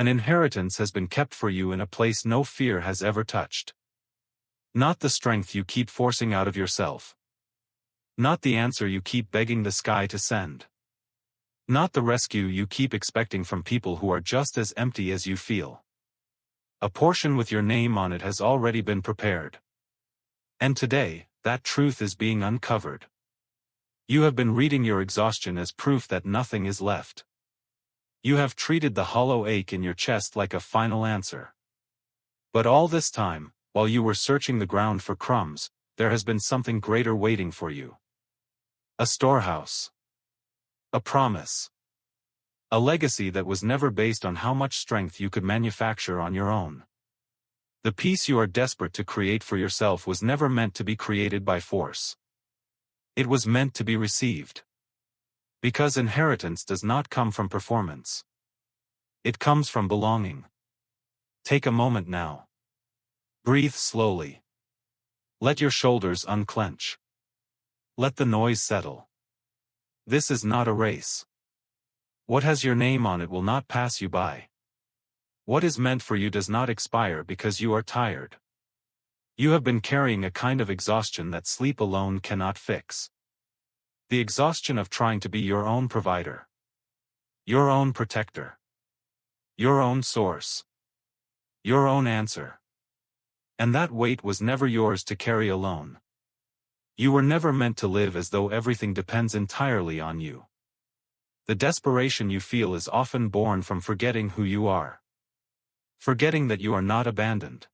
An inheritance has been kept for you in a place no fear has ever touched. Not the strength you keep forcing out of yourself. Not the answer you keep begging the sky to send. Not the rescue you keep expecting from people who are just as empty as you feel. A portion with your name on it has already been prepared. And today, that truth is being uncovered. You have been reading your exhaustion as proof that nothing is left. You have treated the hollow ache in your chest like a final answer. But all this time, while you were searching the ground for crumbs, there has been something greater waiting for you. A storehouse. A promise. A legacy that was never based on how much strength you could manufacture on your own. The peace you are desperate to create for yourself was never meant to be created by force. It was meant to be received. Because inheritance does not come from performance. It comes from belonging. Take a moment now. Breathe slowly. Let your shoulders unclench. Let the noise settle. This is not a race. What has your name on it will not pass you by. What is meant for you does not expire because you are tired. You have been carrying a kind of exhaustion that sleep alone cannot fix. The exhaustion of trying to be your own provider. Your own protector. Your own source. Your own answer. And that weight was never yours to carry alone. You were never meant to live as though everything depends entirely on you. The desperation you feel is often born from forgetting who you are. Forgetting that you are not abandoned.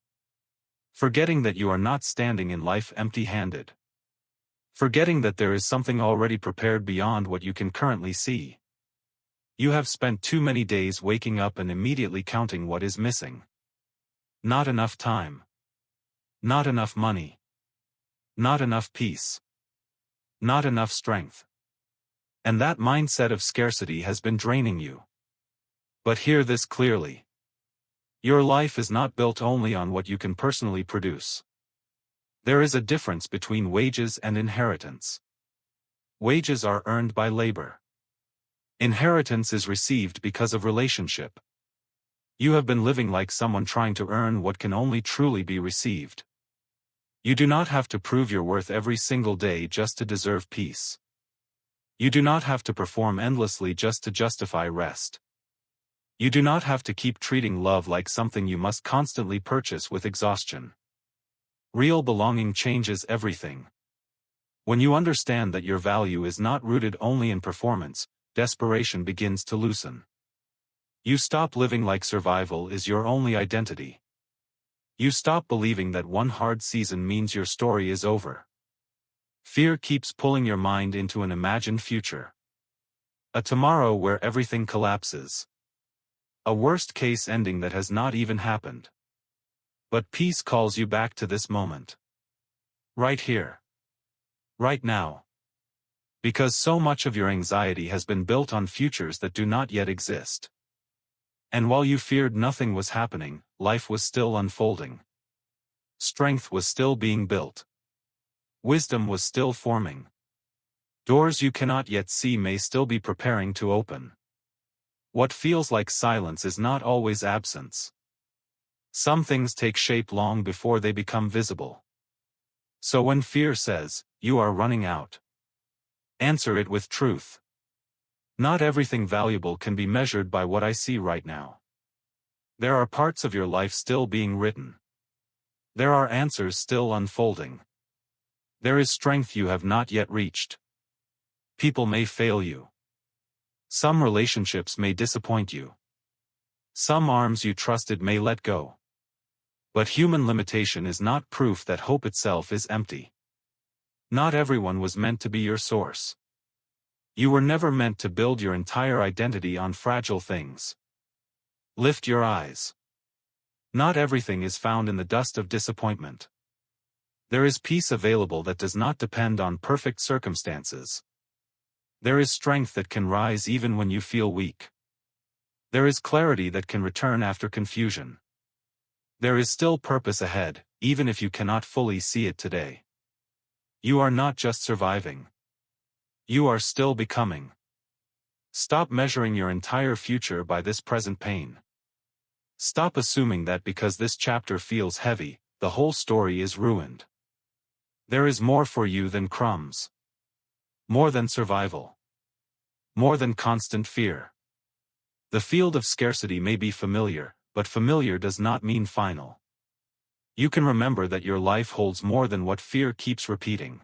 Forgetting that you are not standing in life empty-handed. Forgetting that there is something already prepared beyond what you can currently see. You have spent too many days waking up and immediately counting what is missing. Not enough time. Not enough money. Not enough peace. Not enough strength. And that mindset of scarcity has been draining you. But hear this clearly. Your life is not built only on what you can personally produce. There is a difference between wages and inheritance. Wages are earned by labor. Inheritance is received because of relationship. You have been living like someone trying to earn what can only truly be received. You do not have to prove your worth every single day just to deserve peace. You do not have to perform endlessly just to justify rest. You do not have to keep treating love like something you must constantly purchase with exhaustion. Real belonging changes everything. When you understand that your value is not rooted only in performance, desperation begins to loosen. You stop living like survival is your only identity. You stop believing that one hard season means your story is over. Fear keeps pulling your mind into an imagined future. A tomorrow where everything collapses. A worst-case ending that has not even happened. But peace calls you back to this moment. Right here. Right now. Because so much of your anxiety has been built on futures that do not yet exist. And while you feared nothing was happening, life was still unfolding. Strength was still being built. Wisdom was still forming. Doors you cannot yet see may still be preparing to open. What feels like silence is not always absence. Some things take shape long before they become visible. So when fear says, "You are running out," answer it with truth. Not everything valuable can be measured by what I see right now. There are parts of your life still being written. There are answers still unfolding. There is strength you have not yet reached. People may fail you. Some relationships may disappoint you. Some arms you trusted may let go. But human limitation is not proof that hope itself is empty. Not everyone was meant to be your source. You were never meant to build your entire identity on fragile things. Lift your eyes. Not everything is found in the dust of disappointment. There is peace available that does not depend on perfect circumstances. There is strength that can rise even when you feel weak. There is clarity that can return after confusion. There is still purpose ahead, even if you cannot fully see it today. You are not just surviving. You are still becoming. Stop measuring your entire future by this present pain. Stop assuming that because this chapter feels heavy, the whole story is ruined. There is more for you than crumbs. More than survival. More than constant fear. The field of scarcity may be familiar, but familiar does not mean final. You can remember that your life holds more than what fear keeps repeating.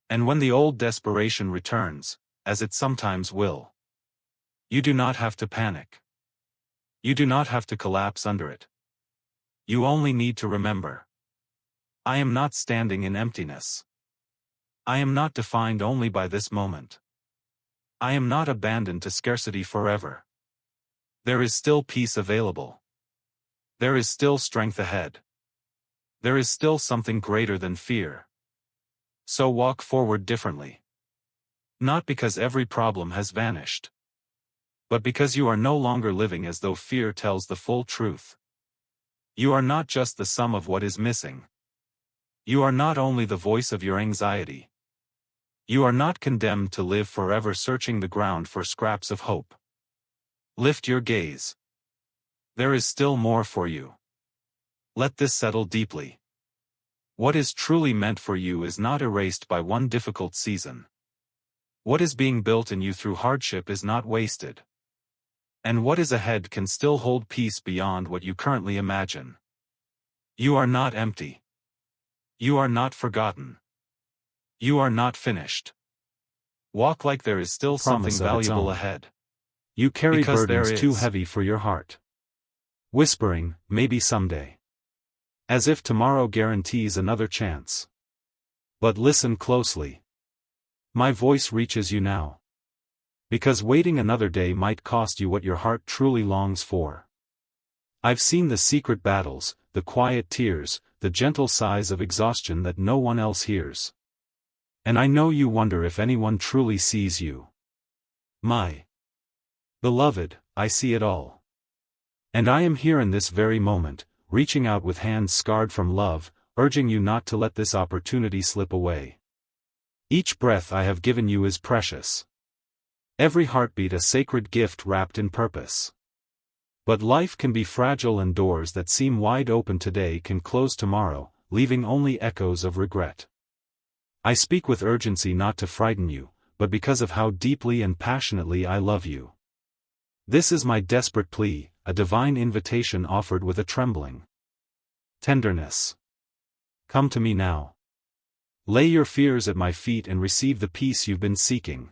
And when the old desperation returns, as it sometimes will, you do not have to panic. You do not have to collapse under it. You only need to remember. I am not standing in emptiness. I am not defined only by this moment. I am not abandoned to scarcity forever. There is still peace available. There is still strength ahead. There is still something greater than fear. So walk forward differently. Not because every problem has vanished, but because you are no longer living as though fear tells the full truth. You are not just the sum of what is missing. You are not only the voice of your anxiety. You are not condemned to live forever searching the ground for scraps of hope. Lift your gaze. There is still more for you. Let this settle deeply. What is truly meant for you is not erased by one difficult season. What is being built in you through hardship is not wasted. And what is ahead can still hold peace beyond what you currently imagine. You are not empty. You are not forgotten. You are not finished. Walk like there is still something valuable ahead. You carry Because burdens too heavy for your heart. Whispering, maybe someday. As if tomorrow guarantees another chance. But listen closely. My voice reaches you now. Because waiting another day might cost you what your heart truly longs for. I've seen the secret battles, the quiet tears, the gentle sighs of exhaustion that no one else hears. And I know you wonder if anyone truly sees you. My beloved, I see it all. And I am here in this very moment, reaching out with hands scarred from love, urging you not to let this opportunity slip away. Each breath I have given you is precious. Every heartbeat a sacred gift wrapped in purpose. But life can be fragile, and doors that seem wide open today can close tomorrow, leaving only echoes of regret. I speak with urgency not to frighten you, but because of how deeply and passionately I love you. This is my desperate plea, a divine invitation offered with a trembling tenderness. Come to me now. Lay your fears at my feet and receive the peace you've been seeking.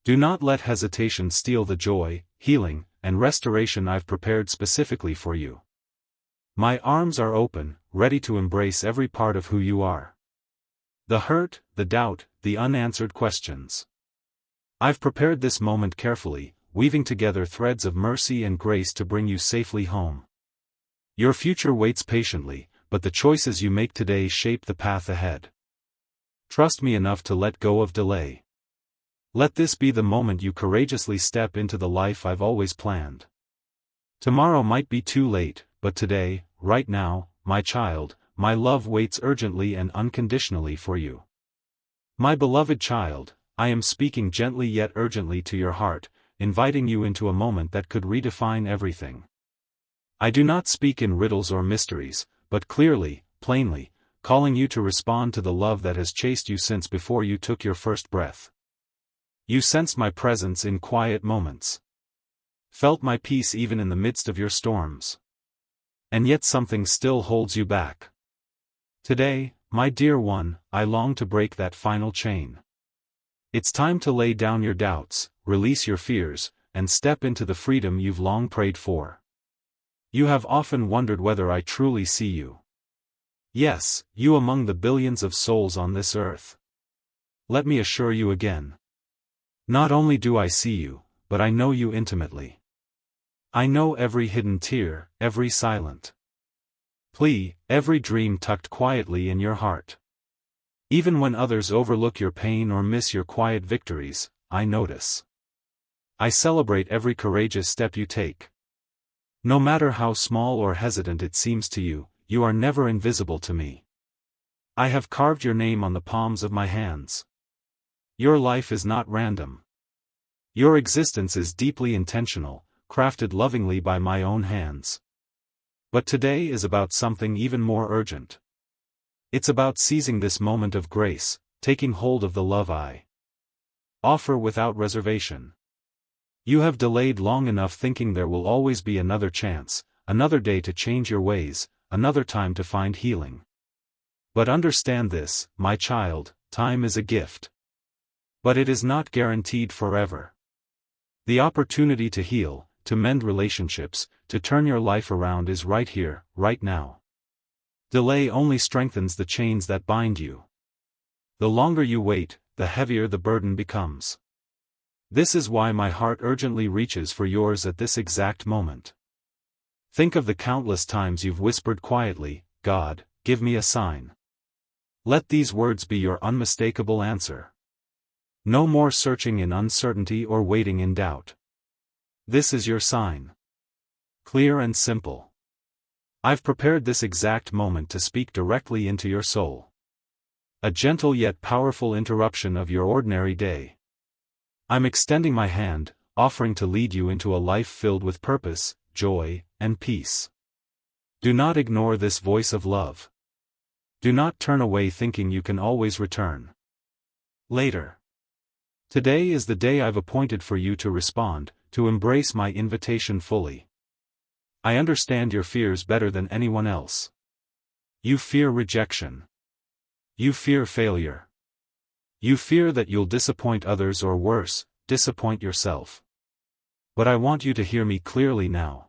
Do not let hesitation steal the joy, healing, and restoration I've prepared specifically for you. My arms are open, ready to embrace every part of who you are. The hurt, the doubt, the unanswered questions. I've prepared this moment carefully, weaving together threads of mercy and grace to bring you safely home. Your future waits patiently, but the choices you make today shape the path ahead. Trust me enough to let go of delay. Let this be the moment you courageously step into the life I've always planned. Tomorrow might be too late, but today, right now, my child, my love waits urgently and unconditionally for you. My beloved child, I am speaking gently yet urgently to your heart, inviting you into a moment that could redefine everything. I do not speak in riddles or mysteries, but clearly, plainly, calling you to respond to the love that has chased you since before you took your first breath. You sensed my presence in quiet moments. Felt my peace even in the midst of your storms. And yet something still holds you back. Today, my dear one, I long to break that final chain. It's time to lay down your doubts, release your fears, and step into the freedom you've long prayed for. You have often wondered whether I truly see you. Yes, you among the billions of souls on this earth. Let me assure you again. Not only do I see you, but I know you intimately. I know every hidden tear, every silent plea, every dream tucked quietly in your heart. Even when others overlook your pain or miss your quiet victories, I notice. I celebrate every courageous step you take. No matter how small or hesitant it seems to you, you are never invisible to me. I have carved your name on the palms of my hands. Your life is not random. Your existence is deeply intentional, crafted lovingly by my own hands. But today is about something even more urgent. It's about seizing this moment of grace, taking hold of the love I offer without reservation. You have delayed long enough thinking there will always be another chance, another day to change your ways, another time to find healing. But understand this, my child, time is a gift. But it is not guaranteed forever. The opportunity to heal, to mend relationships, to turn your life around is right here, right now. Delay only strengthens the chains that bind you. The longer you wait, the heavier the burden becomes. This is why my heart urgently reaches for yours at this exact moment. Think of the countless times you've whispered quietly, "God, give me a sign." Let these words be your unmistakable answer. No more searching in uncertainty or waiting in doubt. This is your sign. Clear and simple. I've prepared this exact moment to speak directly into your soul. A gentle yet powerful interruption of your ordinary day. I'm extending my hand, offering to lead you into a life filled with purpose, joy, and peace. Do not ignore this voice of love. Do not turn away thinking you can always return later. Today is the day I've appointed for you to respond, to embrace my invitation fully. I understand your fears better than anyone else. You fear rejection. You fear failure. You fear that you'll disappoint others or worse, disappoint yourself. But I want you to hear me clearly now.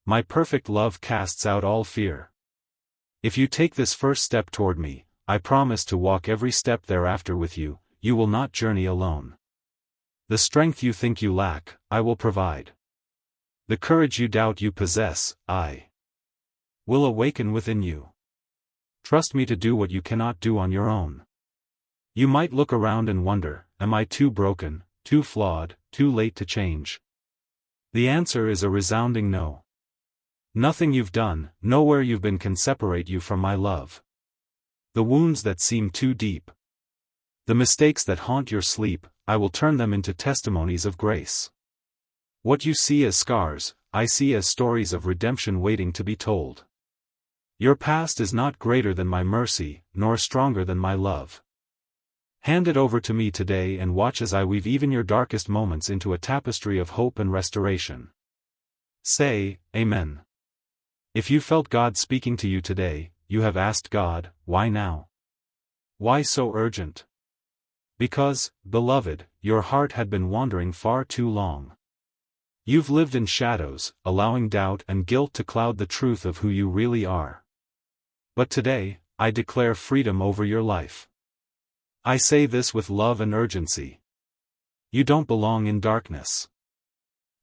My perfect love casts out all fear. If you take this first step toward me, I promise to walk every step thereafter with you. You will not journey alone. The strength you think you lack, I will provide. The courage you doubt you possess, I will awaken within you. Trust me to do what you cannot do on your own. You might look around and wonder, am I too broken, too flawed, too late to change? The answer is a resounding no. Nothing you've done, nowhere you've been can separate you from my love. The wounds that seem too deep, the mistakes that haunt your sleep, I will turn them into testimonies of grace. What you see as scars, I see as stories of redemption waiting to be told. Your past is not greater than my mercy, nor stronger than my love. Hand it over to me today and watch as I weave even your darkest moments into a tapestry of hope and restoration. Say, Amen. If you felt God speaking to you today, you have asked God, why now? Why so urgent? Because, beloved, your heart had been wandering far too long. You've lived in shadows, allowing doubt and guilt to cloud the truth of who you really are. But today, I declare freedom over your life. I say this with love and urgency. You don't belong in darkness.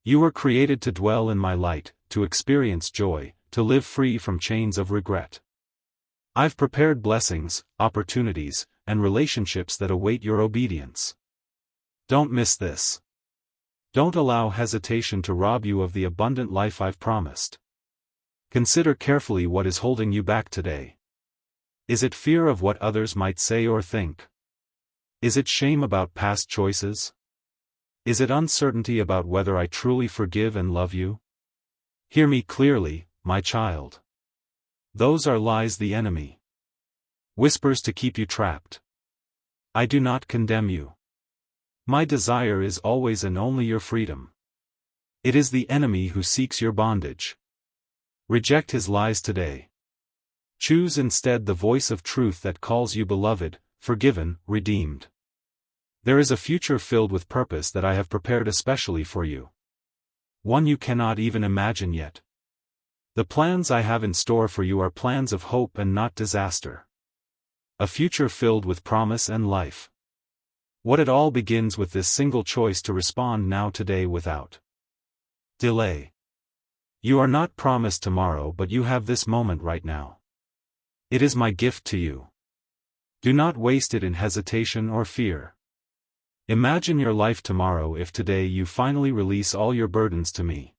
You were created to dwell in my light, to experience joy, to live free from chains of regret. I've prepared blessings, opportunities, and relationships that await your obedience. Don't miss this. Don't allow hesitation to rob you of the abundant life I've promised. Consider carefully what is holding you back today. Is it fear of what others might say or think? Is it shame about past choices? Is it uncertainty about whether I truly forgive and love you? Hear me clearly, my child. Those are lies the enemy whispers to keep you trapped. I do not condemn you. My desire is always and only your freedom. It is the enemy who seeks your bondage. Reject his lies today. Choose instead the voice of truth that calls you beloved, forgiven, redeemed. There is a future filled with purpose that I have prepared especially for you. One you cannot even imagine yet. The plans I have in store for you are plans of hope and not disaster. A future filled with promise and life. What it all begins with this single choice to respond now today without delay. You are not promised tomorrow, but you have this moment right now. It is my gift to you. Do not waste it in hesitation or fear. Imagine your life tomorrow if today you finally release all your burdens to me.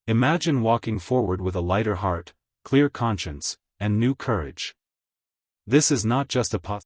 Imagine walking forward with a lighter heart, clear conscience, and new courage. This is not just a